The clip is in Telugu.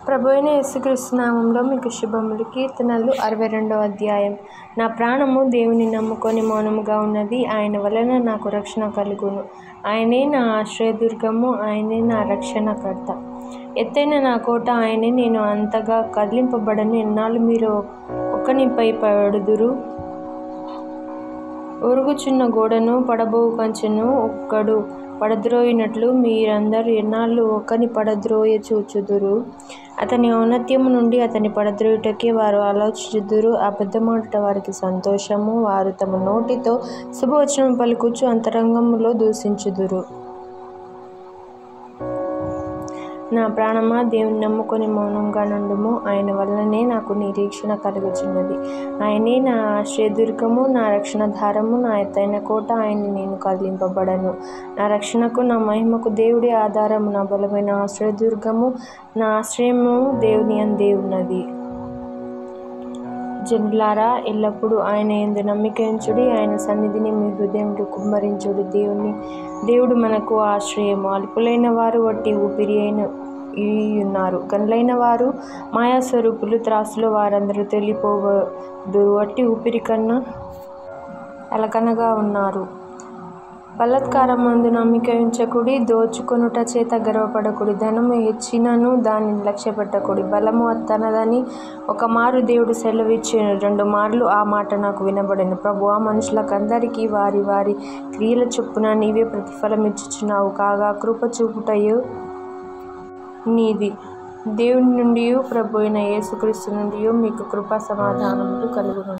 ప్రభువైన యేసుక్రీస్తు నామములో మీకు శుభములు. కీర్తనలు 62వ అధ్యాయం. నా ప్రాణము దేవుని నమ్ముకొని మౌనముగా ఉన్నది. ఆయన వలన నాకు రక్షణ కలుగును. ఆయనే నా ఆశ్రయదుర్గము, ఆయనే నా రక్షణకర్త. ఎత్తైన నా కోట ఆయనే, నేను అంతగా కదిలింపబడను. ఎన్నాళ్ళు మీరు ఒకనిపై పడుదురు? ఒరుగుచున్న గోడను పడబోవు కంచెను ఒక్కడు పడద్రోయినట్లు మీరందరూ ఎన్నాళ్ళు ఒకని పడద్రోయ చూచుదురు? అతని ఔన్నత్యము నుండి అతని పడద్రోయుటకే వారు ఆలోచించుదురు. అబద్ధమాడుట వారికి సంతోషము. వారు తమ నోటితో శుభవచనం పలుకుచు అంతరంగములో దూషించుదురు. నా ప్రాణమా, దేవుని నమ్ముకొని మౌనంగా నుండుము. ఆయన వలననే నాకు నిరీక్షణ కలుగుచున్నది. ఆయనే నా ఆశ్రయదుర్గము, నా రక్షణాధారము, నా ఎత్తైన కోట. ఆయన నేను కదిలింపబడను. నా రక్షణకు, నా మహిమకు దేవుడే ఆధారము. నా బలమైన ఆశ్రయదుర్గము, నా ఆశ్రయము దేవుని యందే ఉన్నది. జనులారా, ఎల్లప్పుడూ ఆయన యందు నమ్మిక ఉంచుడి. ఆయన సన్నిధిని మీ హృదయంలో కుమ్మరించుడి. దేవుడు మనకు ఆశ్రయము. అల్పులైన వారు వట్టి ఊపిరి ఉన్నారు. గనులైన వారు మాయాస్వరూపులు. త్రాసులో వారందరూ తేలిపోదురు. వట్టి ఊపిరి కన్నా అలకనగా ఉన్నారు. బలాత్కారమందు నమ్మిక ఉంచకుడి. దోచుకొనుట చేత గర్వపడకుడి. ధనము హెచ్చినను దానిని లక్ష్యపెట్టకుడి. బలము తనదని ఒక మారు దేవుడు సెలవిచ్చెను, 2 మార్లు ఆ మాట నాకు వినబడెను. ప్రభువా, మనుషులకందరికీ వారి వారి క్రియల చొప్పున నీవే ప్రతిఫలమిచ్చుచున్నావు కాగా, కృప చూపుటయు నీది. దేవుని నుండియు ప్రభువైన యేసుక్రీస్తు నుండియు మీకు కృపా సమాధానములు కలుగును.